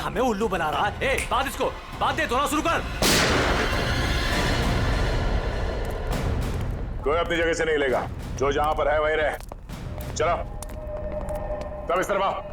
हमें उल्लू बना रहा है। ए, बात इसको, बात दे, धोना शुरू कर। कोई अपनी जगह से नहीं लेगा, जो जहां पर है वहीं रहे। चलो सब इस तरफ आओ।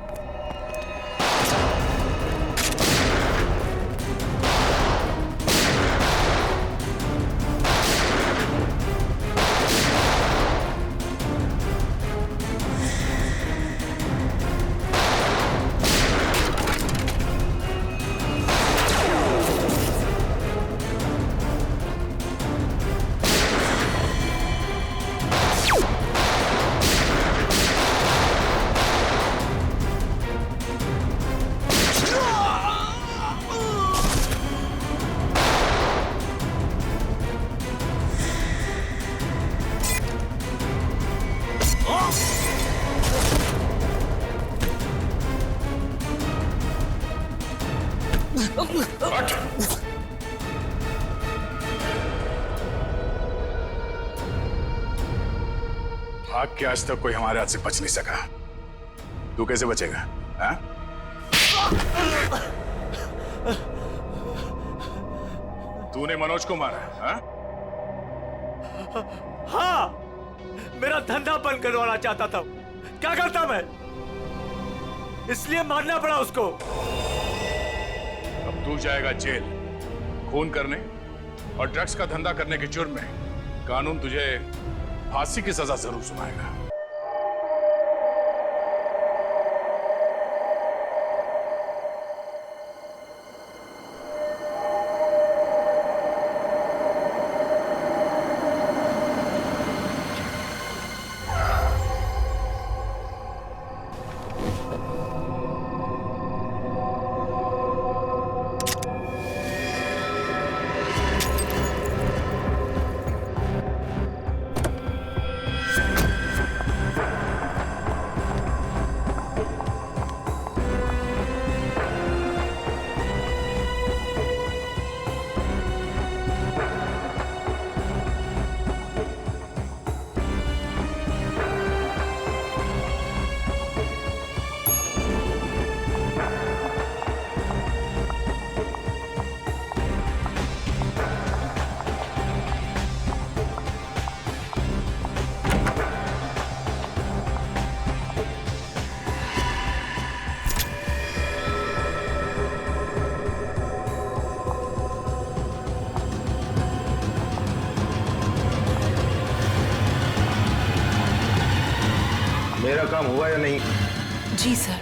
भाग के आज तक कोई हमारे हाथ से बच नहीं सका, तू कैसे बचेगा? हाँ? तूने मनोज को मारा? हाँ? हाँ, मेरा धंधा बंद करवाना चाहता था। क्या करता मैं? इसलिए मारना पड़ा उसको। अब तू जाएगा जेल, खून करने और ड्रग्स का धंधा करने के जुर्म में। कानून तुझे फांसी की सजा जरूर सुनाएगा। मेरा काम हुआ या नहीं? जी सर।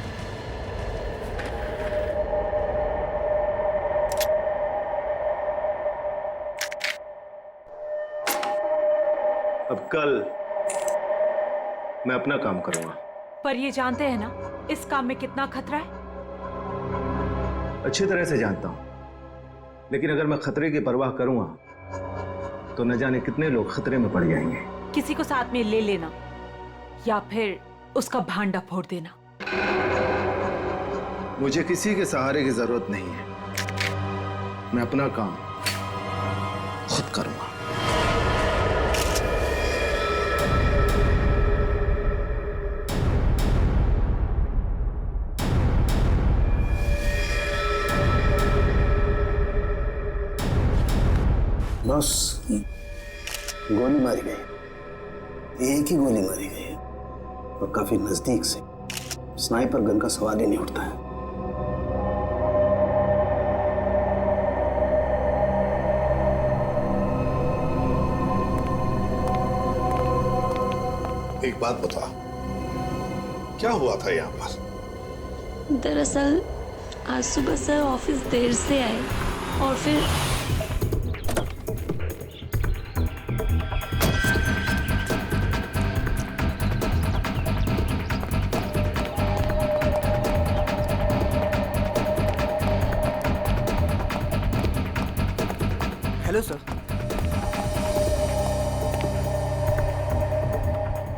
अब कल मैं अपना काम करूंगा। पर ये जानते हैं ना इस काम में कितना खतरा है? अच्छी तरह से जानता हूं, लेकिन अगर मैं खतरे की परवाह करूंगा तो न जाने कितने लोग खतरे में पड़ जाएंगे। किसी को साथ में ले लेना या फिर उसका भांडा फोड़ देना। मुझे किसी के सहारे की जरूरत नहीं है, मैं अपना काम खुद करूंगा। बस गोली मारी गई, एक ही गोली मारी गई है और काफी नजदीक से। स्नाइपर गन का सवाल ही नहीं उठता है। एक बात बता, क्या हुआ था यहाँ पर? दरअसल आज सुबह सर ऑफिस देर से आए और फिर हेलो सर।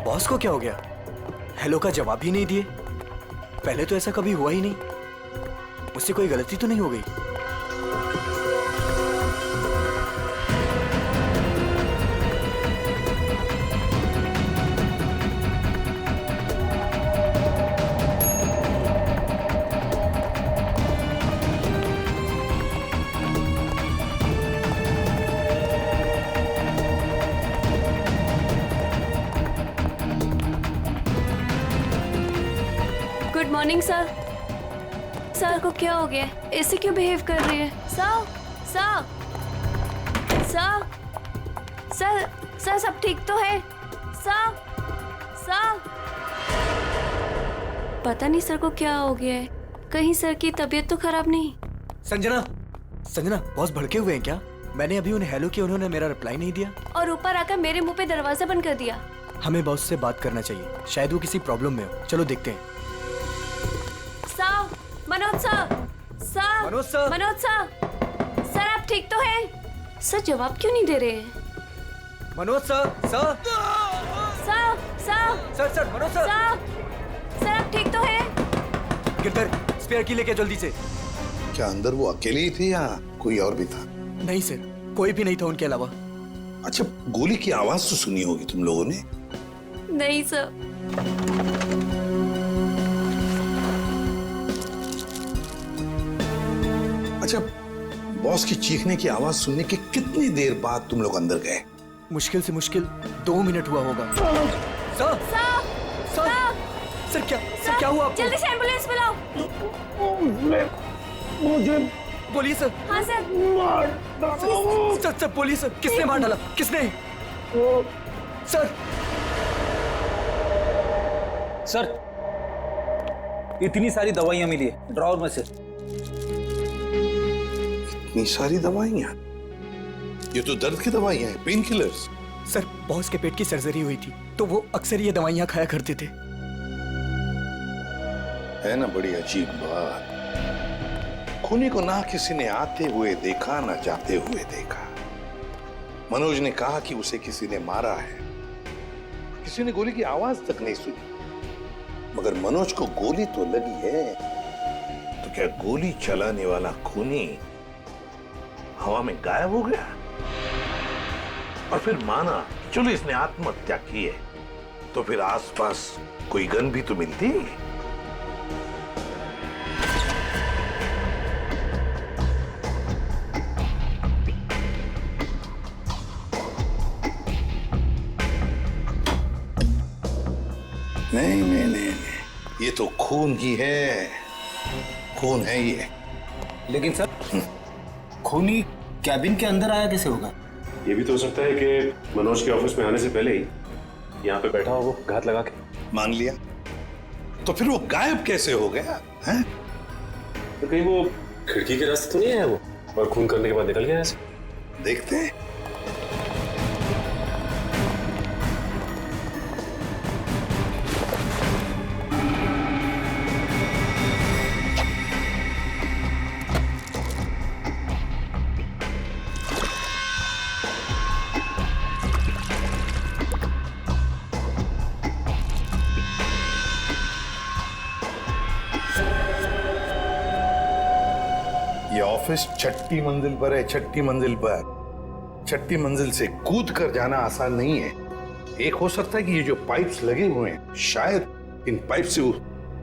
बॉस को क्या हो गया? हेलो का जवाब ही नहीं दिए। पहले तो ऐसा कभी हुआ ही नहीं। मुझसे कोई गलती तो नहीं हो गई? Morning sir. सर को क्या हो गया? ऐसे क्यों बिहेव कर रही है? Sir sir sir sir sir सब ठीक तो है? सर सर पता नहीं सर को क्या हो गया है। कहीं सर की तबीयत तो खराब नहीं? संजना, संजना बॉस भड़के हुए हैं क्या? मैंने अभी उन्हें हेलो किया, उन्होंने मेरा रिप्लाई नहीं दिया। और ऊपर आकर मेरे मुंह पे दरवाजा बंद कर दिया। हमें बॉस से बात करना चाहिए, शायद वो किसी प्रॉब्लम में हो। चलो देखते हैं। Sir, Manoj sir, sir, Manoj sir, Manoj sir, sir आप ठीक तो हैं? सर जवाब क्यों नहीं दे रहे हैं? Manoj sir, sir, sir, sir, sir, sir, Manoj sir, sir आप ठीक तो हैं? गिरधर, स्पेयर की लेके जल्दी से। क्या अंदर वो अकेले ही थे या कोई और भी था? नहीं सर, कोई भी नहीं था उनके अलावा। अच्छा, गोली की आवाज तो सुनी होगी तुम लोगों ने? नहीं सर। अच्छा, बॉस की चीखने की आवाज सुनने के कितनी देर बाद तुम लोग अंदर गए? मुश्किल से मुश्किल 2 मिनट हुआ होगा। सर, सर, सर क्या हुआ आपको? जल्दी से एम्बुलेंस बुलाओ। मुझे बोलिए सर। हाँ सर। सर बोलिए सर, किसने मार डाला? किसने? सर, सर इतनी सारी दवाइयां मिली है ड्रॉवर में से। इतनी सारी दवाइयां? ये तो दर्द की दवाइयां हैं, पेन किलर्स। सर बॉस के पेट की सर्जरी हुई थी तो वो अक्सर ये दवाइयां खाया करते थे। है ना बड़ी अजीब बात। खूनी को ना किसी ने आते हुए देखा ना जाते हुए देखा। मनोज ने कहा कि उसे किसी ने मारा है, किसी ने गोली की आवाज तक नहीं सुनी। मगर मनोज को गोली तो लगी है, तो क्या गोली चलाने वाला खूनी हवा में गायब हो गया? और फिर माना चलो इसने आत्महत्या की है, तो फिर आसपास कोई गन भी तो मिलती। नहीं, ये तो खून ही है, खून है ये। लेकिन सर खूनी कैबिन के अंदर आया कैसे होगा? ये भी तो हो सकता है कि मनोज के ऑफिस में आने से पहले ही यहाँ पे बैठा हो वो घात लगा के। मान लिया, तो फिर वो गायब कैसे हो गया है? तो कहीं वो खिड़की के रास्ते तो नहीं आया वो और खून करने के बाद निकल गया ऐसे? देखते हैं। ये ऑफिस 6ठी मंजिल पर है, 6ठी मंजिल पर। 6ठी मंजिल से कूद कर जाना आसान नहीं है। एक हो सकता है कि ये जो पाइप्स लगे हुए हैं, शायद इन पाइप से वो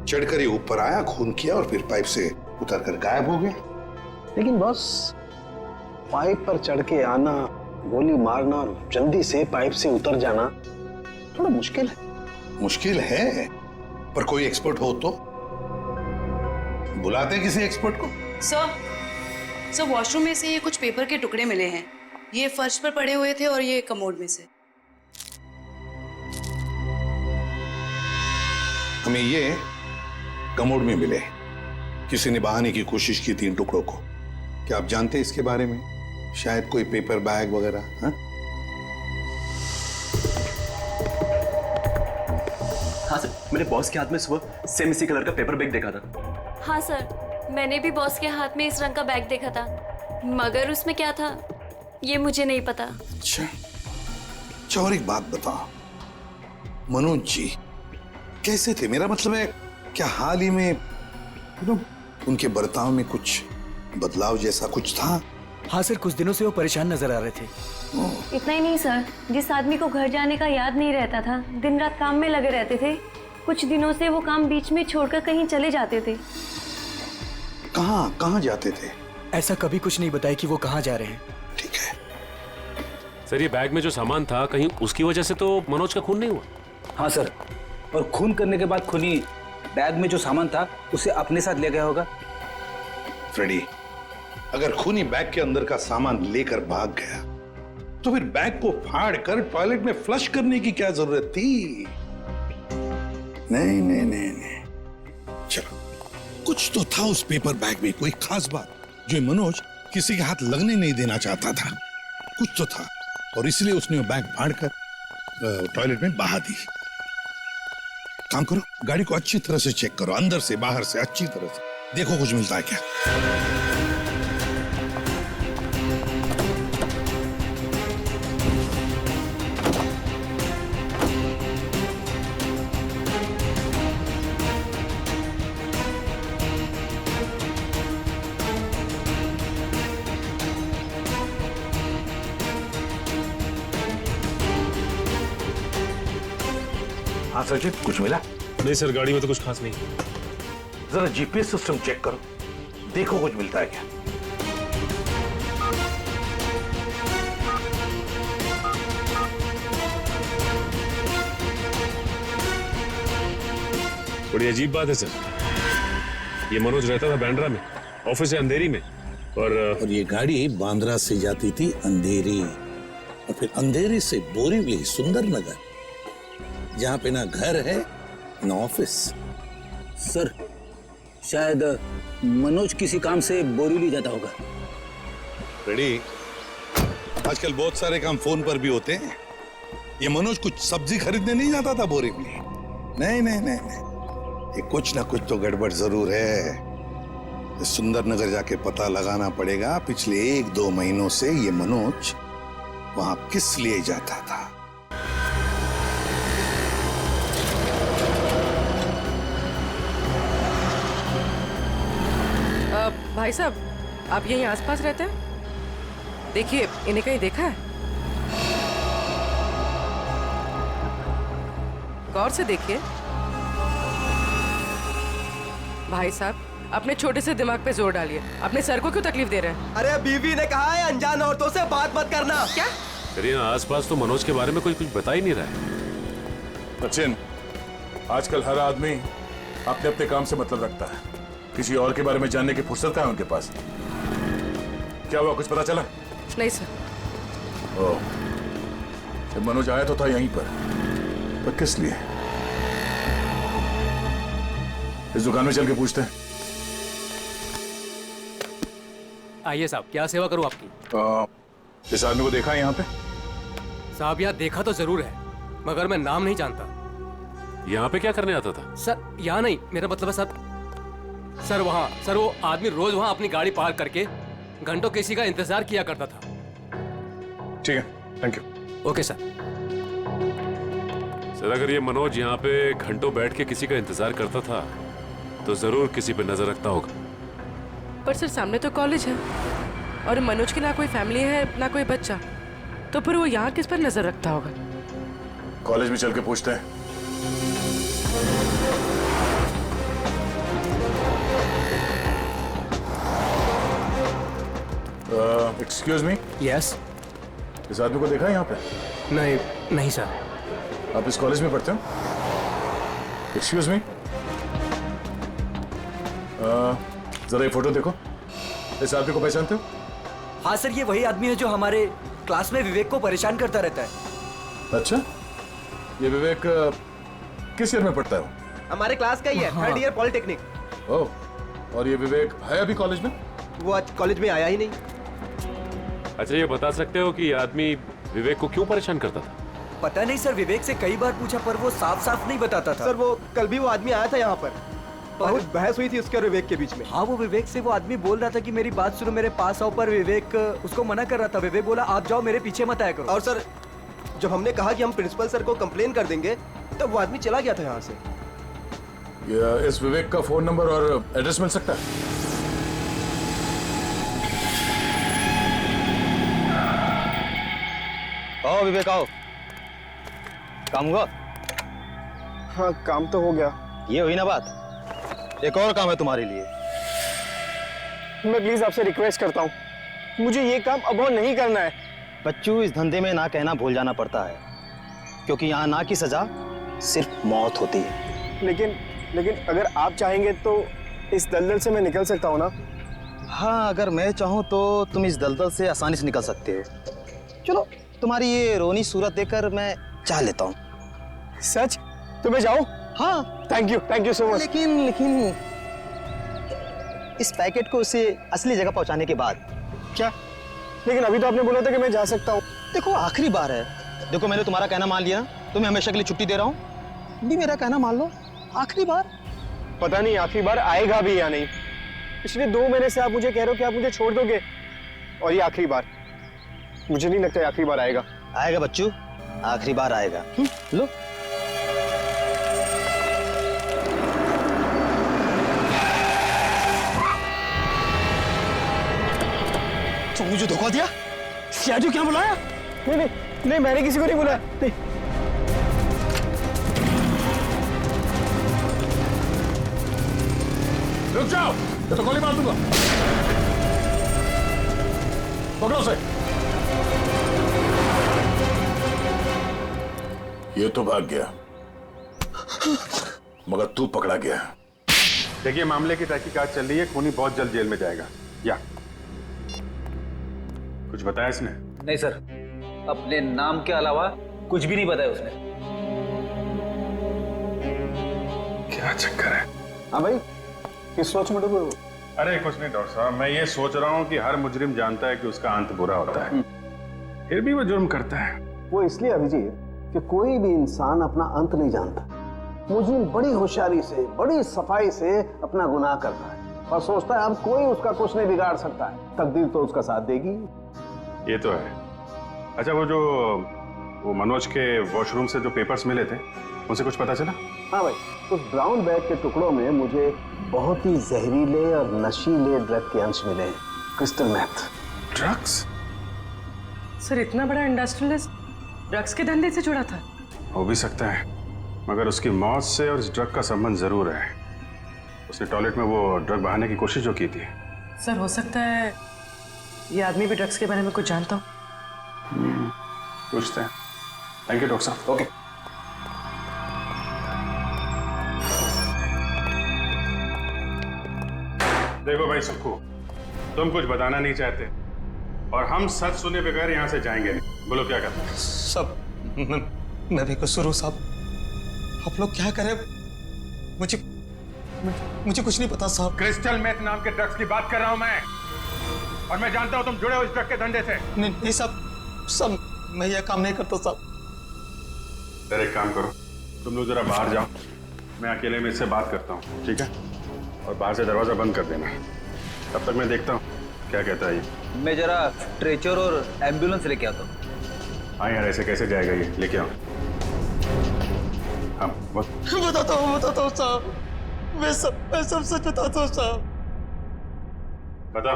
चढ़कर ये ऊपर आया, खून किया और फिर पाइप से उतरकर गायब हो गया। लेकिन बॉस, पाइप पर चढ़ के आना, गोली मारना और जल्दी से पाइप से उतर जाना थोड़ा मुश्किल है। मुश्किल है, पर कोई एक्सपर्ट हो तो बुलाते किसी एक्सपर्ट को। सर वॉशरूम में से ये कुछ पेपर के टुकड़े मिले हैं। ये फर्श पर पड़े हुए थे और ये कमोड में से। हमें ये कमोड में मिले। किसी ने बहाने की कोशिश की थी इन टुकड़ों को। क्या आप जानते हैं इसके बारे में? शायद कोई पेपर बैग वगैरह। हाँ सर, मैंने बॉस के हाथ में सुबह सेम इसी कलर का पेपर बैग देखा था। हाँ सर, मैंने भी बॉस के हाथ में इस रंग का बैग देखा था, मगर उसमें क्या था ये मुझे नहीं पता। अच्छा, और एक बात बताओ, मनोज जी कैसे थे? मेरा मतलब है, क्या हाल ही में उनके बर्ताव में कुछ बदलाव जैसा कुछ था? हाँ सर, कुछ दिनों से वो परेशान नजर आ रहे थे। इतना ही नहीं सर, जिस आदमी को घर जाने का याद नहीं रहता था, दिन रात काम में लगे रहते थे, कुछ दिनों से वो काम बीच में छोड़कर कहीं चले जाते थे। कहाँ जाते थे? ऐसा कभी कुछ नहीं बताया कि वो कहाँ जा रहे हैं। ठीक है सर, ये बैग में जो सामान था कहीं उसकी वजह से तो मनोज का खून नहीं हुआ? हाँ सर, और खून करने के बाद खूनी बैग में जो सामान था उसे अपने साथ ले गया होगा। फ्रेडी, अगर खूनी बैग के अंदर का सामान लेकर भाग गया तो फिर बैग को फाड़ कर टॉयलेट में फ्लश करने की क्या जरूरत थी? नहीं नहीं नहीं नहीं, चलो, कुछ तो था उस पेपर बैग में, कोई खास बात जो मनोज किसी के हाथ लगने नहीं देना चाहता था। कुछ तो था और इसलिए उसने वो बैग फाड़ कर टॉयलेट में बहा दी। काम करो, गाड़ी को अच्छी तरह से चेक करो, अंदर से बाहर से अच्छी तरह से देखो कुछ मिलता है क्या। हाँ सचिन, कुछ मिला? नहीं सर, गाड़ी में तो कुछ खास नहीं। जरा जीपीएस सिस्टम चेक करो, देखो कुछ मिलता है क्या। बड़ी अजीब बात है सर, ये मनोज रहता था बांद्रा में, ऑफिस है अंधेरी में, और ये गाड़ी बांद्रा से जाती थी अंधेरी, और फिर अंधेरी से बोरीवली, सुंदर नगर, जहां पे ना घर है ना ऑफिस। सर, शायद मनोज किसी काम से बोरीवली जाता होगा। रेडी, आजकल बहुत सारे काम फोन पर भी होते हैं। ये मनोज कुछ सब्जी खरीदने नहीं जाता था बोरीवली? नहीं नहीं नहीं नहीं, ये कुछ ना कुछ तो गड़बड़ जरूर है। सुंदर नगर जाके पता लगाना पड़ेगा पिछले 1-2 महीनों से ये मनोज वहां किस लिए जाता था। भाई साहब, आप यहीं आसपास रहते हैं? देखिए, इन्हें कहीं देखा है? गौर से देखिए। भाई साहब, अपने छोटे से दिमाग पे जोर डालिए। अपने सर को क्यों तकलीफ दे रहे हैं? अरे बीवी ने कहा है अनजान औरतों से बात मत करना। क्या? अरे आसपास तो मनोज के बारे में कोई कुछ बता ही नहीं रहा है। सचिन, आजकल हर आदमी अपने अपने काम से मतलब रखता है, किसी और के बारे में जानने की फुर्सत कहाँ है उनके पास? क्या हुआ, कुछ पता चला? नहीं सर। ओह, मनोज आया तो था यहीं पर किस लिए? इस दुकान में चल के पूछते हैं। आइए साहब, क्या सेवा करूं आपकी? इस आदमी को देखा है यहाँ पे? साहब, यहाँ देखा तो जरूर है, मगर मैं नाम नहीं जानता। यहाँ पे क्या करने आता था? सर, यहाँ नहीं, मेरा मतलब है सर वहाँ, सर वो आदमी रोज वहाँ अपनी गाड़ी पार्क करके घंटों किसी का इंतजार किया करता था। ठीक है, thank you. Okay sir. Sir, अगर ये मनोज यहाँ पे घंटों बैठ के किसी का इंतजार करता था तो जरूर किसी पे नजर रखता होगा। पर सर, सामने तो कॉलेज है और मनोज की ना कोई फैमिली है ना कोई बच्चा, तो फिर वो यहाँ किस पर नजर रखता होगा? कॉलेज में चल के पूछते हैं। Excuse me. यस। इस आदमी को देखा है यहाँ पे? नहीं सर। आप इस कॉलेज में पढ़ते हो? एक्सक्यूज मी, जरा ये फोटो देखो। इस आदमी को पहचानते हो? हाँ सर, ये वही आदमी है जो हमारे क्लास में विवेक को परेशान करता रहता है। अच्छा, ये विवेक किस ईयर में पढ़ता है? हमारे क्लास का ही है, 3rd ईयर पॉलिटेक्निक। ओह, और ये विवेक है अभी कॉलेज में? वो आज कॉलेज में आया ही नहीं। अच्छा, ये बता सकते हो कि ये आदमी विवेक को क्यों परेशान करता था? पता नहीं सर, विवेक से कई बार पूछा पर वो साफ साफ नहीं बताता था। सर, वो कल भी वो आदमी आया था यहाँ पर, बहुत बहस हुई थी उसके और विवेक के बीच में। हाँ, वो विवेक से वो आदमी बोल रहा था कि मेरी बात सुनो, मेरे पास आओ, पर विवेक उसको मना कर रहा था। विवेक बोला आप जाओ, मेरे पीछे मत आया करो। और सर, जब हमने कहा कि हम प्रिंसिपल सर को कंप्लेन कर देंगे, तब वो आदमी चला गया था यहाँ से। इस विवेक का फोन नंबर और एड्रेस मिल सकता है? आओ विवेक, आओ। काम हुआ? हाँ, काम तो हो गया। ये हुई ना बात, एक और काम है तुम्हारे लिए। मैं प्लीज आपसे रिक्वेस्ट करता हूँ, मुझे ये काम अब और नहीं करना है। बच्चों, इस धंधे में ना कहना भूल जाना पड़ता है, क्योंकि यहाँ ना की सजा सिर्फ मौत होती है। लेकिन लेकिन अगर आप चाहेंगे तो इस दलदल से मैं निकल सकता हूँ ना? हाँ, अगर मैं चाहूँ तो तुम इस दलदल से आसानी से निकल सकते हो। चलो, तुम्हारी ये रोनी सूरत देखकर मैं चाह लेता हूँ। सच? तो मैं जाऊँ? हाँ। Thank you so much. लेकिन इस पैकेट को उसे असली जगह पहुंचाने के बाद। क्या? लेकिन अभी तो आपने बोला था कि मैं जा सकता हूँ। देखो, आखिरी बार है। देखो, मैंने तुम्हारा कहना मान लिया, तुम्हें हमेशा के लिए छुट्टी दे रहा हूँ। भी मेरा कहना मान लो, आखिरी बार। पता नहीं आखिरी बार आएगा भी या नहीं। पिछले 2 महीने से आप मुझे कह रहे हो कि आप मुझे छोड़ दोगे, और ये आखिरी बार। मुझे नहीं लगता आखिरी बार आएगा। आएगा बच्चू, आखिरी बार आएगा। लो। तो मुझे धोखा दिया? सियाजू क्या बुलाया? नहीं, मैंने किसी को नहीं बुलाया। नहीं। रुक जाओ, ये तो गोली मार दूंगा। पकड़ो उसे। ये तो भाग गया, मगर तू पकड़ा गया। देखिए, मामले की तहकीकात चल रही है। खूनी बहुत जल्द जेल में जाएगा। या कुछ बताया इसने? नहीं सर, अपने नाम के अलावा कुछ भी नहीं बताया उसने। क्या चक्कर है? हाँ भाई, किस सोच में डूबे हो? अरे कुछ नहीं डॉक्टर साहब, मैं ये सोच रहा हूँ कि हर मुजरिम जानता है कि उसका अंत बुरा होता है, फिर भी वो जुर्म करता है। वो इसलिए अभिजीत कि कोई भी इंसान अपना अंत नहीं जानता। मुजरिम बड़ी होशियारी से, बड़ी सफाई से अपना गुनाह करता है और सोचता है अब कोई उसका कुछ नहीं बिगाड़ सकता है। तकदीर तो उसका साथ देगी। ये तो है। अच्छा, वो मनोज के वॉशरूम से जो पेपर्स मिले थे, उनसे कुछ पता चला? हाँ भाई, उस ब्राउन बैग के टुकड़ों में मुझे बहुत ही जहरीले और नशीले ड्रग के अंश मिले हैं। Crystal math. ड्रग्स? सर, इतना बड़ा इंडस्ट्रियलिस्ट ड्रग्स के धंधे से जुड़ा था? हो भी सकता है, मगर उसकी मौत से और इस ड्रग का संबंध जरूर है। उसने टॉयलेट में वो ड्रग बहाने की कोशिश जो की थी। सर, हो सकता है ये आदमी भी ड्रग्स के बारे में कुछ जानता हो। पूछते हैं। थैंक यू डॉक्टर साहब। ओके। देखो भाई सुक्खू, तुम कुछ बताना नहीं चाहते और हम सच सुने बगैर यहाँ से जाएंगे नहीं। बोलो क्या करना है? सब मैं भी कसूर हूँ साहब। आप लोग क्या करें, मुझे कुछ नहीं पता साहब। क्रिस्टल मेथ नाम के ड्रग्स की बात कर रहा हूँ मैं, और मैं जानता हूँ तुम जुड़े हो इस ड्रग के धंधे से। नहीं सब मैं यह काम नहीं करता साहब। फिर एक काम करो, तुम लोग जरा बाहर जाओ, मैं अकेले में इससे बात करता हूँ, ठीक है? और बाहर से दरवाजा बंद कर देना। तब तक मैं देखता हूँ क्या कहता है ये। मैं जरा स्ट्रेचर और एम्बुलेंस लेके आता हूँ। हाँ यार, ऐसे कैसे जाएगा ये? लेके आओ। हाँ बताता हूँ साहब, मैं सब सच बताता हूँ साहब। बता।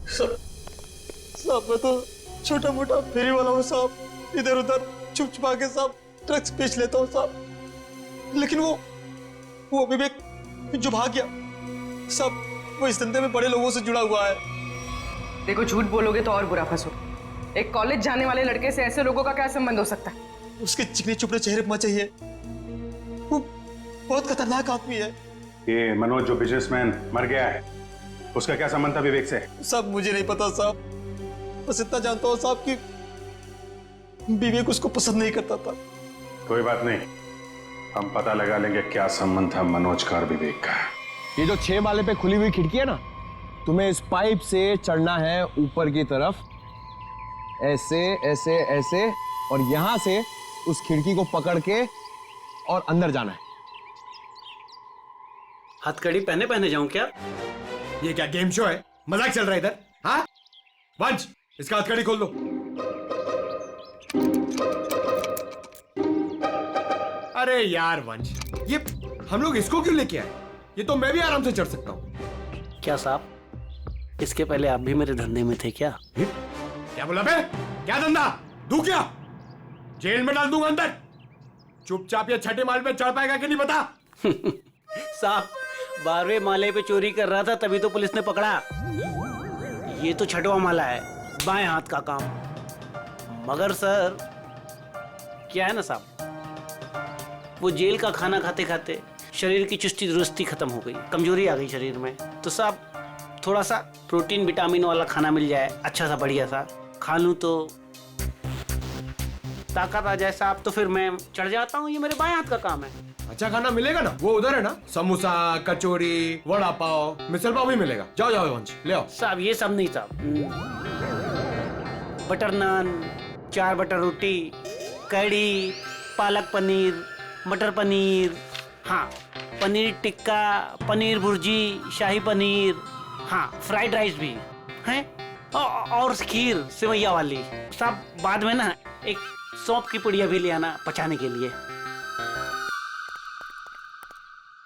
साहब मैं तो छोटा मोटा फेरी वाला हूँ साहब। इधर उधर छुप छुपा के साहब ड्रग्स बेच लेता हूँ साहब। लेकिन वो विवेक जो भाग गया साहब, वो इस धंधे में बड़े लोगों से जुड़ा हुआ है। देखो, झूठ बोलोगे तो और बुरा फंसो। एक कॉलेज जाने वाले लड़के से ऐसे लोगों का क्या संबंध हो सकता है? उसके चिकने चुपड़े चेहरे पर चाहिए, वो बहुत खतरनाक आदमी है। ये मनोज जो बिजनेसमैन मर गया है, उसका क्या संबंध था विवेक से? सब मुझे नहीं पता साहब, बस इतना जानता हूँ साहब कि विवेक उसको पसंद नहीं करता था। कोई बात नहीं, हम पता लगा लेंगे क्या संबंध था मनोज का और विवेक का। ये जो 6 माले पे खुली हुई खिड़की है ना, तुम्हें इस पाइप से चढ़ना है ऊपर की तरफ, ऐसे ऐसे ऐसे, और यहां से उस खिड़की को पकड़ के और अंदर जाना है। हथकड़ी पहने जाऊं क्या? ये क्या गेम शो है? मजाक चल रहा है इधर? हाँ वंश, इसका हथकड़ी खोल दो। अरे यार वंश, ये हम लोग इसको क्यों लेके आए? ये तो मैं भी आराम से चढ़ सकता हूँ। क्या साहब, इसके पहले आप भी मेरे धंधे में थे क्या? क्या बोला बे? क्या धंधा? दूं क्या? जेल में डाल दूंगा अंदर। चुपचाप ये 6ठे माले पे चढ़ पाएगा कि नहीं बता? साहब, 12वें माले पे चोरी कर रहा था तभी तो पुलिस ने पकड़ा। ये तो 6वां माला है, बाएं हाथ का काम। मगर सर, क्या है ना साहब, वो जेल का खाना खाते खाते शरीर की चुस्ती दुरुस्ती खत्म हो गई, कमजोरी आ गई शरीर में। तो साहब थोड़ा सा प्रोटीन विटामिन वाला खाना मिल जाए, अच्छा सा बढ़िया सा खा लूँ तो ताकत आ जाए साहब, तो फिर मैं चढ़ जाता हूँ। ये मेरे बाएं हाथ का काम है। अच्छा खाना मिलेगा ना? वो उधर है ना, समोसा, कचौरी, वड़ा पाव, मिसल पाव भी मिलेगा। जाओ जाओ वंश, ले आओ। साहब ये सब नहीं साहब, बटर नान, 4 बटर रोटी, कढ़ी, पालक पनीर, मटर पनीर, हाँ पनीर टिक्का, पनीर भुर्जी, शाही पनीर, हाँ फ्राइड राइस भी है, और खीर सेवैया वाली। साहब बाद में ना एक सौंफ की पुड़िया भी ले आना पचाने के लिए।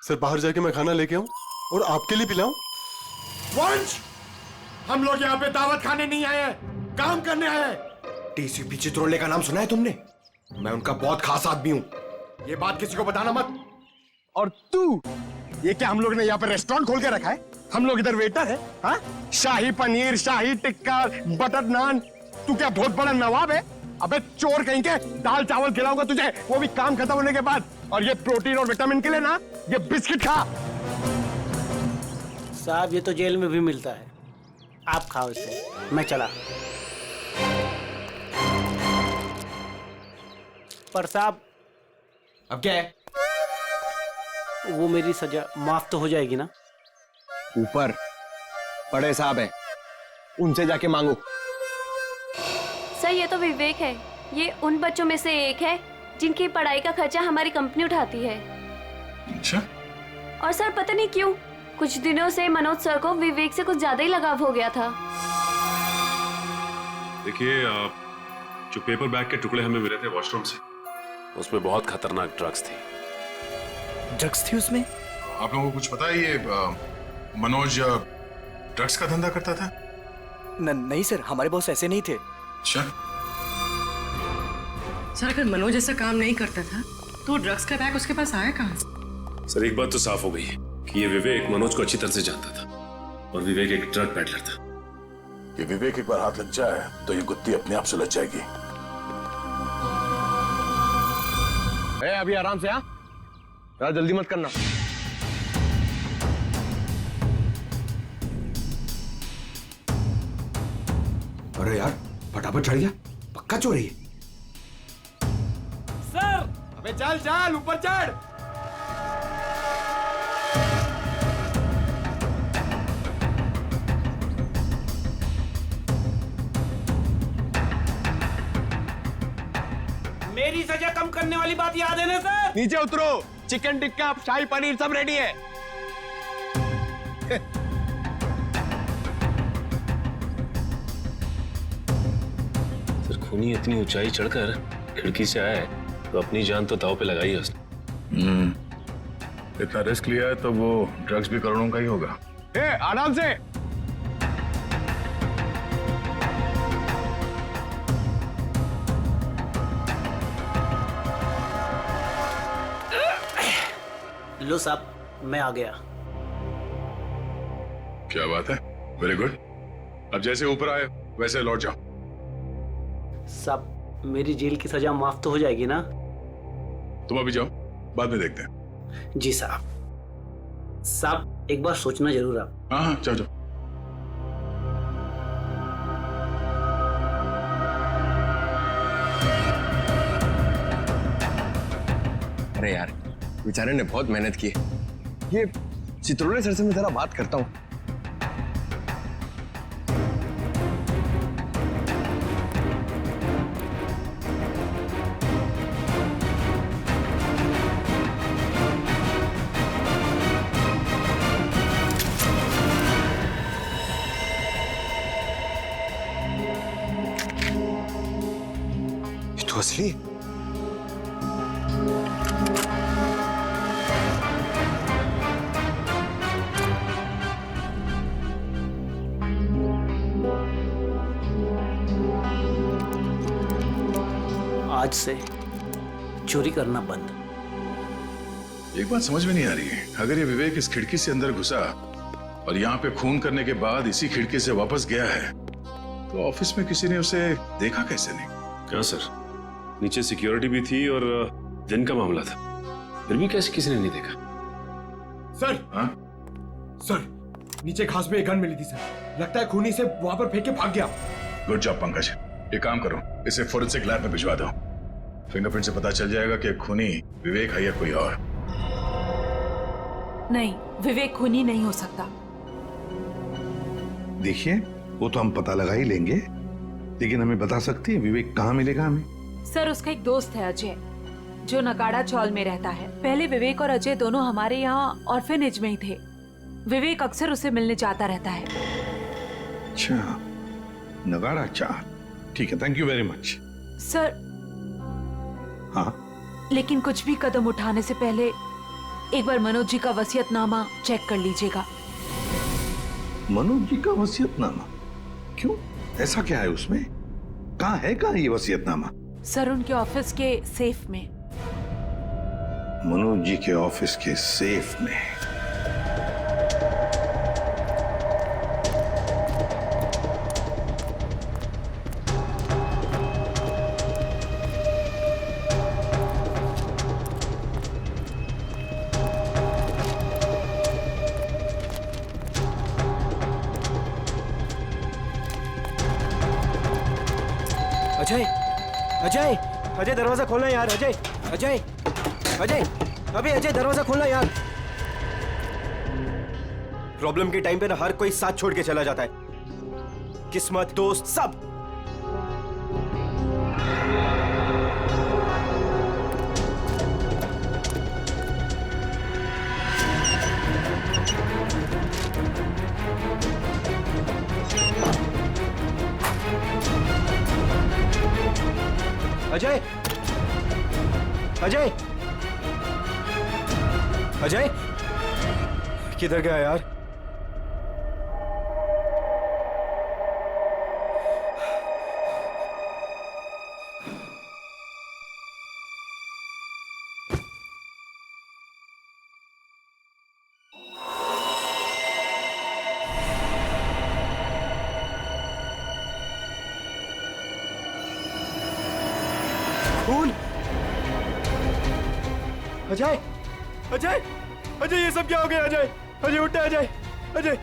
सर बाहर जाके मैं खाना लेके आऊं और आपके लिए पिलाऊं? वंश, हम लोग यहाँ पे दावत खाने नहीं आए हैं, काम करने आए हैं। टीसीपी चित्रोले का नाम सुना है तुमने? मैं उनका बहुत खास आदमी हूँ, ये बात किसी को बताना मत। और तू, ये क्या हम लोग ने यहाँ पे रेस्टोरेंट खोल के रखा है? हम लोग इधर वेटर है? हाँ? शाही पनीर, शाही टिक्का, बटर नान, तू क्या बहुत बड़ा नवाब है? अबे चोर कहीं के, दाल चावल खिलाऊंगा तुझे, वो भी काम खत्म होने के बाद। और ये प्रोटीन और विटामिन के लिए ना, ये बिस्किट खा। साहब ये तो जेल में भी मिलता है, आप खाओ इसे, मैं चला। पर साहब अब क्या है? वो मेरी सजा माफ तो हो जाएगी ना? ऊपर बड़े साहब हैं, उनसे जाके मांगो। सर ये तो विवेक है, ये उन बच्चों में से एक है जिनकी पढ़ाई का खर्चा हमारी कंपनी उठाती है। अच्छा? और सर पता नहीं क्यों कुछ दिनों से मनोज सर को विवेक से कुछ ज्यादा ही लगाव हो गया था। देखिए जो पेपर बैग के टुकड़े हमें मिले थे वॉशरूम से, उसमें बहुत खतरनाक ड्रग्स थी। ड्रग्स थी उसमें? आप लोगों को कुछ पता है ये मनोज ड्रग्स का धंधा करता था? नहीं सर, हमारे बॉस ऐसे नहीं थे। अच्छा। सर अगर मनोज ऐसा काम नहीं करता था तो ड्रग्स का बैग उसके पास आया कहाँ से? सर एक बात तो साफ हो गई है कि ये विवेक मनोज को अच्छी तरह से जानता था और विवेक एक ड्रग पैडलर था। ये विवेक एक बार हाथ लग जाए तो ये गुत्ती अपने आप सुलझ जाएगी। अभी आराम से, हाँ ज्यादा जल्दी मत करना। अरे यार फटाफट चढ़ गया, पक्का चोरी है। सर अबे चल चल ऊपर चढ़। मेरी सजा कम करने वाली बात याद है ना सर? नीचे उतरो, चिकन टिक्का, शाही पनीर सब रेडी है। सर खूनी इतनी ऊंचाई चढ़कर खिड़की से आया है तो अपनी जान तो दांव पे लगाई है उसने। इतना रिस्क लिया है तो वो ड्रग्स भी करोड़ों का ही होगा। आराम से। लो साहब मैं आ गया। क्या बात है, वेरी गुड। अब जैसे ऊपर आए वैसे लौट जाओ। साहब मेरी जेल की सजा माफ तो हो जाएगी ना? तुम अभी जाओ, बाद में देखते हैं। जी साहब। साहब एक बार सोचना जरूर आप। हाँ जाओ जाओ। अरे यार बेचारे ने बहुत मेहनत की है। ये चित्रोले सर से मैं जरा बात करता हूँ। ये तो असली है। आज से चोरी करना बंद। एक बात समझ में नहीं आ रही है, अगर ये विवेक इस खिड़की से अंदर घुसा और यहाँ पे खून करने के बाद इसी खिड़की से वापस गया है तो ऑफिस में किसी ने उसे देखा कैसे नहीं? क्या सर, नीचे सिक्योरिटी भी थी और दिन का मामला था, फिर भी कैसे किसी ने नहीं देखा? सर। हाँ? सर, नीचे घास में एक गन मिली थी सर। लगता है खूनी से वहां पर फेंक के भाग गया। Good job Pankaj. एक काम करो, इसे फोरेंसिक लैब में भिजवा दो। फिंगरप्रिंट से पता चल जाएगा कि खूनी विवेक है या कोई और। नहीं, विवेक खूनी नहीं हो सकता। देखिए, वो तो हम पता लगा ही लेंगे, लेकिन हमें बता सकती है विवेक कहाँ मिलेगा हमें? सर, उसका एक दोस्त है अजय, जो नगाड़ा चौल में रहता है। पहले विवेक और अजय दोनों हमारे यहाँ ऑर्फेनेज में ही थे। विवेक अक्सर उसे मिलने जाता रहता है। अच्छा, नगाड़ा चाल, ठीक है, thank you very much. Sir, हाँ, लेकिन कुछ भी कदम उठाने से पहले एक बार मनोज जी का वसीयतनामा चेक कर लीजिएगा। मनोज जी का वसीयतनामा? क्यों, ऐसा क्या है उसमें? कहाँ है ये वसीयतनामा? सर, उनके ऑफिस के सेफ में। मनोज जी के ऑफिस के सेफ में? अजय, अजय, अजय दरवाजा खोलना यार। अजय, अजय, अजय, अबे अजय दरवाजा खोलना यार। प्रॉब्लम के टाइम पे ना हर कोई साथ छोड़ के चला जाता है। किस्मत, दोस्त, सब। अजय, अजय, अजय, किधर गया यार? खून! अजय, अजय, अजय, ये सब क्या हो गया? अजय, अजय उठा। अजय, अजय,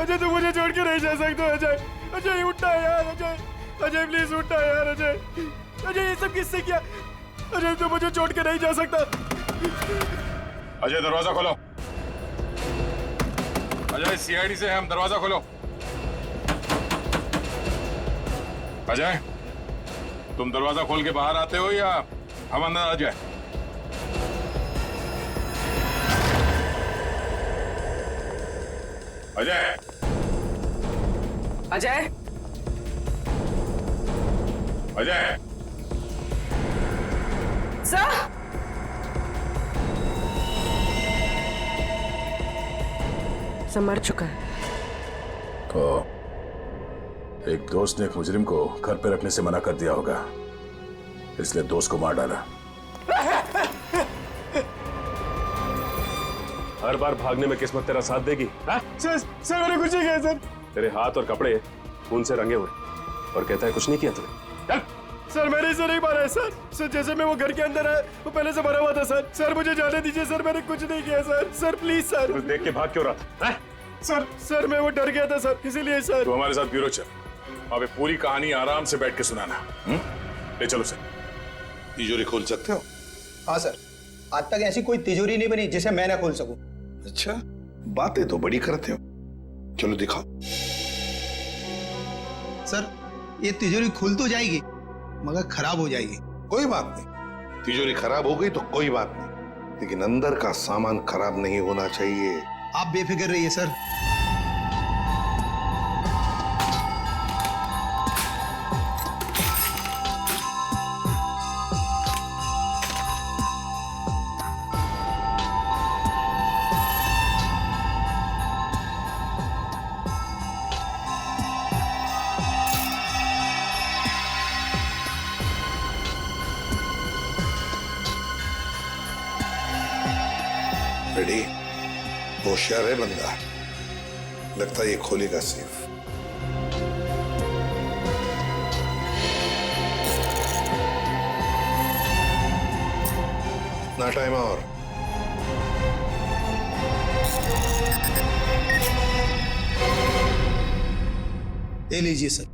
अजय तुम मुझे छोड़ के नहीं जा सकते। अजय, अजय उठा यार। अजय, अजय प्लीज उठा यार। अजय, अजय ये सब किससे किया? अजय तुम मुझे छोड़ के नहीं जा सकता। अजय दरवाजा खोलो। अजय सीआईडी से हम, दरवाजा खोलो। अजय, तुम दरवाजा खोल के बाहर आते हो या हम अंदर आ जाए? अजय, अजय, अजय, सर, सब मर चुका है। तो एक दोस्त ने एक मुजरिम को घर पे रखने से मना कर दिया होगा, इसलिए दोस्त को मार डाला। हर बार भागने में किस्मत तेरा साथ देगी? सर, सर मैंने कुछ नहीं किया सर। तेरे हाथ और कपड़े खून से रंगे हुए और कहता है कुछ नहीं किया तूने। चल। सर मैंने इसे नहीं मारा है सर। सर जैसे मैं वो घर के अंदर आया वो पहले से मरा हुआ था सर। सर मुझे जाने दीजिए सर, मैंने कुछ नहीं किया सर। Sir please sir. देख के भाग क्यों रहा था? सर, सर मैं वो डर गया था सर, इसीलिए सर। तो हमारे साथ ब्यूरो चल, अबे पूरी कहानी आराम से बैठ के सुनाना। ले चलो सर। तिजोरी खोल सकते हो? हाँ सर, आज तक ऐसी कोई तिजोरी नहीं बनी जिसे मैं ना खोल सकूं। अच्छा, बातें तो बड़ी करते हो, चलो दिखाओ। सर ये तिजोरी खुल तो जाएगी मगर खराब हो जाएगी। कोई बात नहीं, तिजोरी खराब हो गई तो कोई बात नहीं, लेकिन अंदर का सामान खराब नहीं होना चाहिए। आप बेफिक्र रहिए सर। रेडी? होशियार है बंदा, लगता है ये खोलेगा सेफ। ना टाइम और ले लीजिए सर।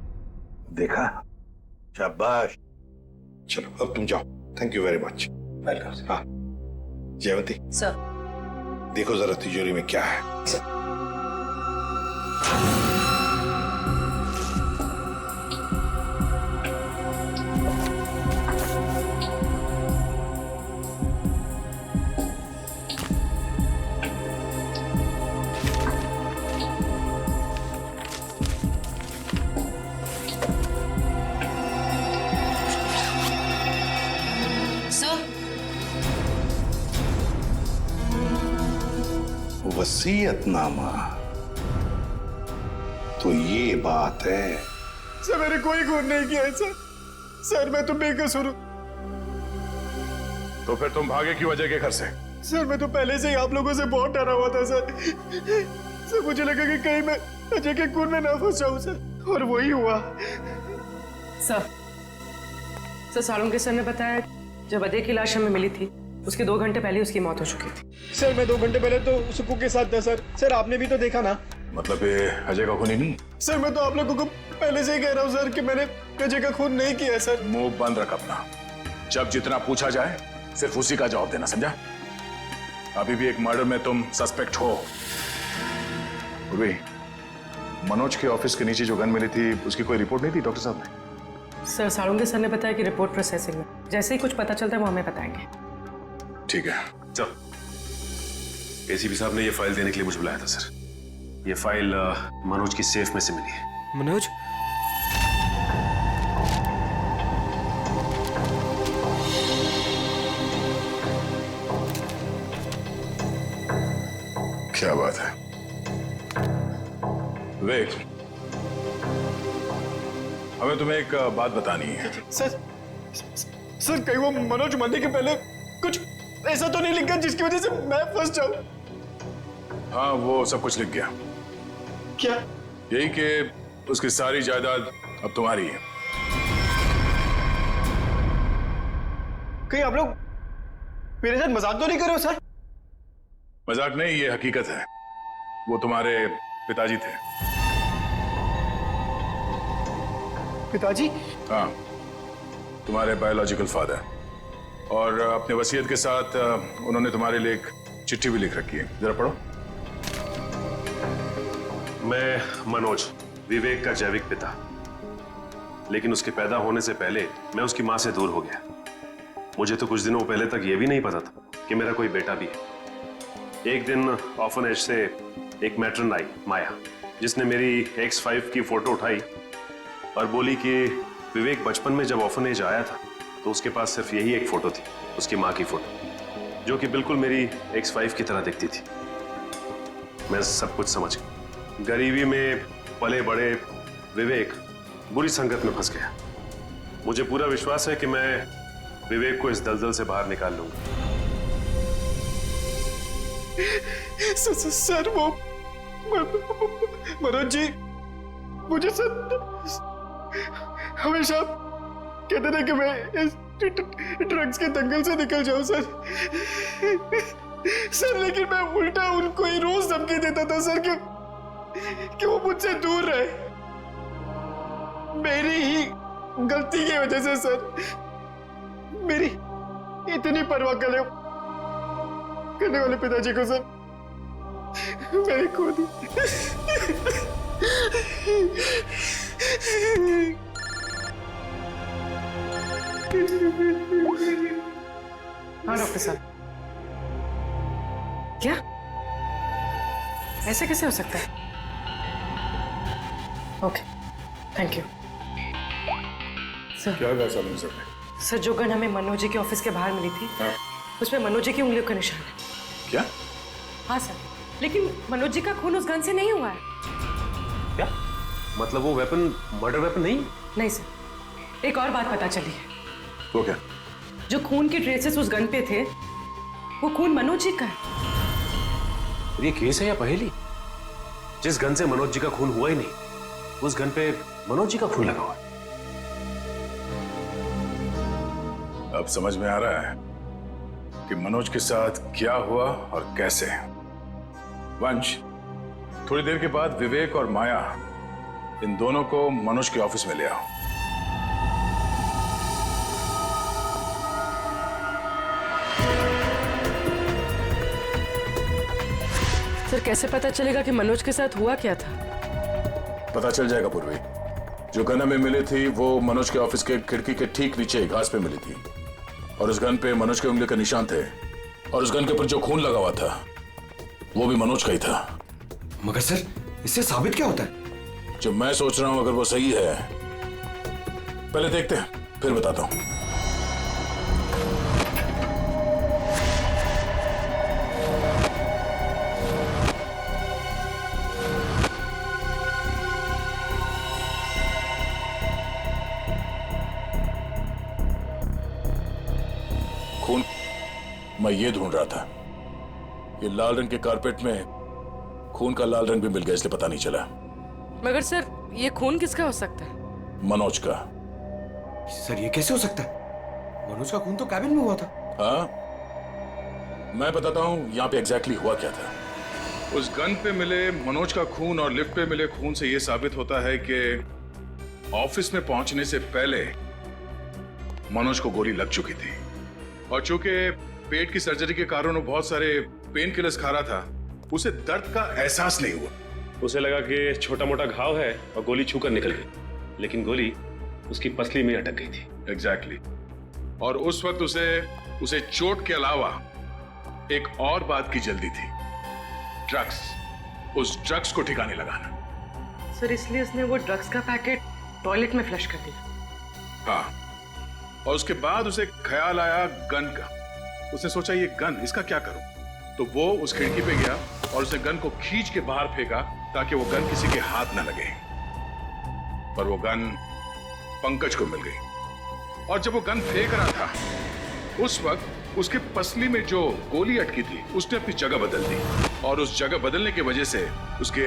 देखा, शाबाश। चलो अब तुम जाओ। Thank you very much. Welcome. हाँ जयवंती सर, देखो जरा तिजोरी में क्या है। वसीयतनामा, तो ये बात है। सर मैंने कोई खून नहीं किया है सर। सर मैं तो बेकसूर हूं। तो फिर तुम भागे क्यों अजय के घर से? सर मैं तो पहले से ही आप लोगों से बहुत डरा हुआ था सर। सर मुझे लगा कि कहीं मैं अजय के खून में ना फंस जाऊं सर, और वही हुआ। सर सालुंके सर ने बताया जब अजय की लाश हमें मिली थी उसके 2 घंटे पहले उसकी मौत हो चुकी थी। सर मैं 2 घंटे पहले तो सुकू के साथ था सर। सर आपने भी तो देखा ना। मतलब ये अजय का खून ही नहीं? सर मैं तो आप लोगों को पहले से ही कह रहा हूँ सर कि मैंने अजय का खून नहीं किया सर। मुंह बंद रख अपना। जब जितना पूछा जाए सिर्फ उसी का जवाब देना, समझा? अभी भी एक मर्डर में तुम सस्पेक्ट हो। मनोज के ऑफिस के नीचे जो गन मिली थी उसकी कोई रिपोर्ट नहीं थी डॉक्टर साहब ने? सर सालुंके सर ने बताया कि रिपोर्ट प्रोसेसिंग में, जैसे ही कुछ पता चलता है वो हमें बताएंगे। ठीक है। चल, एसीपी साहब ने ये फाइल देने के लिए मुझे बुलाया था सर। ये फाइल मनोज की सेफ में से मिली है। मनोज? क्या बात है विवेक, हमें तुम्हें एक बात बतानी है। सर कहीं वो मनोज मरने के पहले कुछ ऐसा तो नहीं लिखा जिसकी वजह से मैं फंस जाऊं? हाँ वो सब कुछ लिख गया। क्या? यही कि उसकी सारी जायदाद अब तुम्हारी है। कहीं आप लोग मेरे साथ मजाक तो नहीं कर रहे हो सर? मजाक नहीं, ये हकीकत है। वो तुम्हारे पिताजी थे। पिताजी? हाँ, तुम्हारे बायोलॉजिकल फादर। और अपने वसीयत के साथ उन्होंने तुम्हारे लिए एक चिट्ठी भी लिख रखी है, जरा पढ़ो। मैं मनोज, विवेक का जैविक पिता, लेकिन उसके पैदा होने से पहले मैं उसकी मां से दूर हो गया। मुझे तो कुछ दिनों पहले तक यह भी नहीं पता था कि मेरा कोई बेटा भी है। एक दिन ऑर्फनेज से एक मैट्रन आई, माया, जिसने मेरी X5 की फोटो उठाई और बोली कि विवेक बचपन में जब ऑर्फनेज आया था तो उसके पास सिर्फ यही एक फोटो थी, उसकी मां की फोटो, जो कि बिल्कुल मेरी X5 की तरह दिखती थी। मैं सब कुछ समझ गया। गरीबी में पले बड़े विवेक बुरी संगत में फंस गया। मुझे पूरा विश्वास है कि मैं विवेक को इस दलदल से बाहर निकाल लूंगा। सर वो मनोज जी मुझे सर हमेशा कहते थे कि मैं इस ड्रग्स के दंगल से निकल जाऊं सर। सर लेकिन मैं उल्टा उनको ही रोज धमकी देता था सर कि वो मुझसे दूर रहे। मेरी ही गलती की वजह से सर मेरी इतनी परवाह करने वाले पिताजी को सर मैंने खो दी। हाँ डॉक्टर साहब, क्या ऐसे कैसे हो सकता है? Okay thank you sir. क्या कहा साहब ने? सर जो गन हमें मनोज जी के ऑफिस के बाहर मिली थी, हाँ? उसमें मनोज जी की उंगलियों का निशान है। क्या? हाँ सर, लेकिन मनोज जी का खून उस गन से नहीं हुआ है। क्या मतलब वो वेपन मर्डर वेपन नहीं? नहीं सर, एक और बात पता चली है। वो क्या? जो खून के ट्रेसेस उस गन पे थे वो खून मनोज जी का है। ये केस है या पहेली? जिस गन से मनोज जी का खून हुआ ही नहीं, उस गन पे मनोज जी का खून लगा हुआ है। अब समझ में आ रहा है कि मनोज के साथ क्या हुआ और कैसे। वंश, थोड़ी देर के बाद विवेक और माया इन दोनों को मनोज के ऑफिस में ले आओ। सर कैसे पता चलेगा कि मनोज के साथ हुआ क्या था? पता चल जाएगा पूर्वी। जो गन हमें मिली थी वो मनोज के ऑफिस के खिड़की के ठीक नीचे घास पे मिली थी, और उस गन पे मनोज के उंगली के निशान थे, और उस गन के ऊपर जो खून लगा हुआ था वो भी मनोज का ही था। मगर सर, इससे साबित क्या होता है? जो मैं सोच रहा हूं अगर वो सही है, पहले देखते हैं फिर बताता हूं। खून मैं ये ढूंढ रहा था। ये लाल रंग के कारपेट में खून का लाल रंग भी मिल गया, इसलिए पता नहीं चला। मगर सर ये खून किसका हो सकता है? मनोज का। सर ये कैसे हो सकता है? मनोज का खून तो कैबिन में हुआ था। हाँ, मैं बताता हूं यहां पे एग्जैक्टली हुआ क्या था। उस गन पे मिले मनोज का खून और लिफ्ट पे मिले खून से यह साबित होता है कि ऑफिस में पहुंचने से पहले मनोज को गोली लग चुकी थी, और चूंकि पेट की सर्जरी के कारण वो बहुत सारे पेन किलर्स खा रहा था, उसे दर्द का एहसास नहीं हुआ। उसे लगा कि छोटा मोटा घाव है और गोली छूकर निकल गई, लेकिन गोली उसकी पसली में अटक गई थी। एग्जैक्टली। और उस वक्त उसे चोट के अलावा एक और बात की जल्दी थी, ड्रग्स। उस ड्रग्स को ठिकाने लगाना। सर इसलिए उसने वो ड्रग्स का पैकेट टॉयलेट में फ्लश कर दिया। हाँ, और उसके बाद उसे ख्याल आया गन का। उसने सोचा ये गन, इसका क्या करूं? तो वो उस खिड़की पे गया और उसने गन को खींच के बाहर फेंका ताकि वो गन किसी के हाथ न लगे। पर वो गन पंकज को मिल गई, और जब वो गन फेंक रहा था उस वक्त उसके पसली में जो गोली अटकी थी उसने अपनी जगह बदल दी, और उस जगह बदलने की वजह से उसके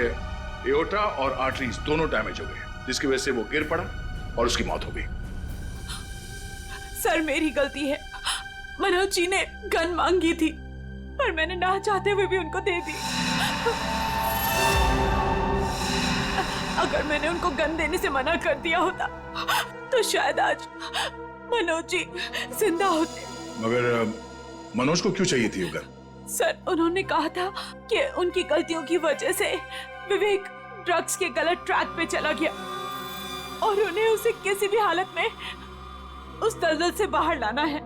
एओर्टा और आर्टरीज दोनों डैमेज हो गए, जिसकी वजह से वो गिर पड़ा और उसकी मौत हो गई। सर मेरी गलती है। मनोज जी ने गन मांगी थी पर मैंने ना चाहते हुए भी उनको दे दी। अगर मैंने उनको गन देने से मना कर दिया होता तो शायद आज मनोज जी जिंदा होते। मगर मनोज को क्यों चाहिए थी वो गन? सर उन्होंने कहा था कि उनकी गलतियों की वजह से विवेक ड्रग्स के गलत ट्रैक पे चला गया और उन्हें उसे किसी भी हालत में उस दलदल से बाहर लाना है।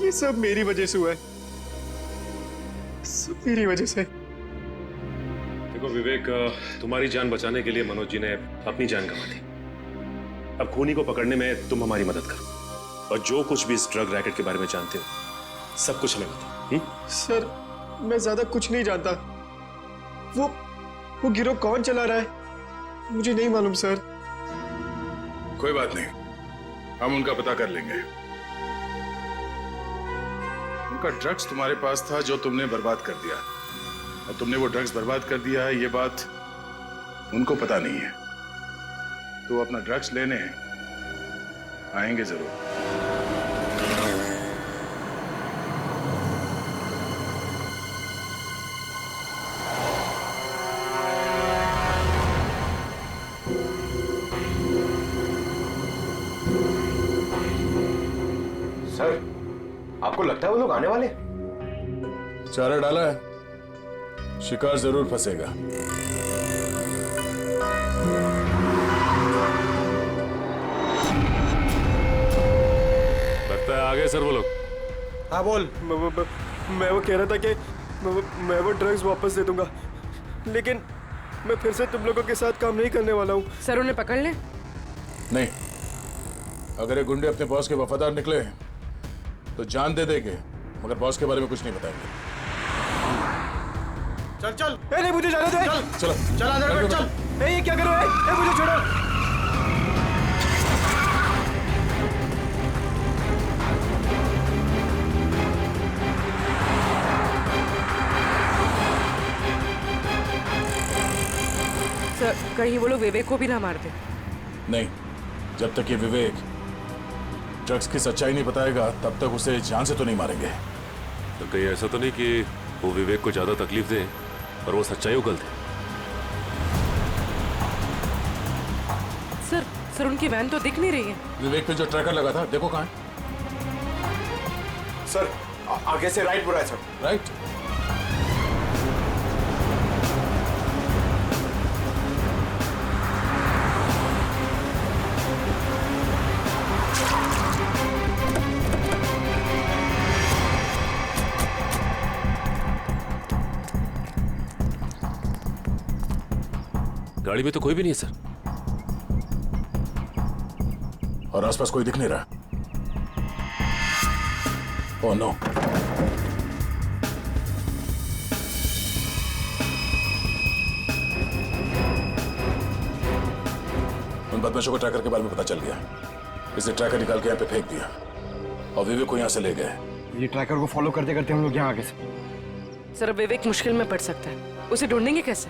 ये सब मेरी वजह से हुआ है, सब मेरी वजह से। देखो विवेक, तुम्हारी जान बचाने के लिए मनोज जी ने अपनी जान गंवा दी। अब खूनी को पकड़ने में तुम हमारी मदद करो, और जो कुछ भी इस ड्रग रैकेट के बारे में जानते हो सब कुछ हमें बताओ। सर मैं ज्यादा कुछ नहीं जानता। वो गिरोह कौन चला रहा है मुझे नहीं मालूम सर। कोई बात नहीं, हम उनका पता कर लेंगे। उनका ड्रग्स तुम्हारे पास था जो तुमने बर्बाद कर दिया, और तुमने वो ड्रग्स बर्बाद कर दिया है ये बात उनको पता नहीं है। तो अपना ड्रग्स लेने आएंगे जरूर। सर आपको लगता है वो लोग आने वाले? चारा डाला है, शिकार जरूर फंसेगा। लगता है आ गए सर वो लोग। हाँ बोल। मैं वो कह रहा था कि मैं वो ड्रग्स वापस दे दूंगा, लेकिन मैं फिर से तुम लोगों के साथ काम नहीं करने वाला हूँ। सर उन्हें पकड़ ले। नहीं, अगर ये गुंडे अपने बॉस के वफादार निकले तो जान दे देंगे, मगर बॉस के बारे में कुछ नहीं बताएंगे। चल चल। नहीं मुझे जाने दो। चलो चल अंदर बैठ, चल। ये क्या करो? मुझे छोड़ो। सर कहीं वो लोग विवेक को भी ना मार दे। नहीं, जब तक ये विवेक ड्रग्स की सच्चाई नहीं बताएगा तब तक उसे जान से तो नहीं मारेंगे। तो कहीं ऐसा तो नहीं कि वो विवेक को ज्यादा तकलीफ दे और वो सच्चाई उगल थे। सर उनकी वैन तो दिख नहीं रही है। विवेक पे जो ट्रैकर लगा था देखो कहाँ है। सर आगे से राइट बुरा है सर। राइट। गाड़ी में तो कोई भी नहीं है सर। और आसपास कोई दिख नहीं रहा। Oh no. उन बदमाशों को ट्रैकर के बारे में पता चल गया, इसे ट्रैकर निकाल के यहाँ पे फेंक दिया और विवेक को यहाँ से ले गए। ये ट्रैकर को फॉलो करते करते हम लोग यहाँ आगे से। सर विवेक मुश्किल में पड़ सकता है, उसे ढूंढेंगे कैसे?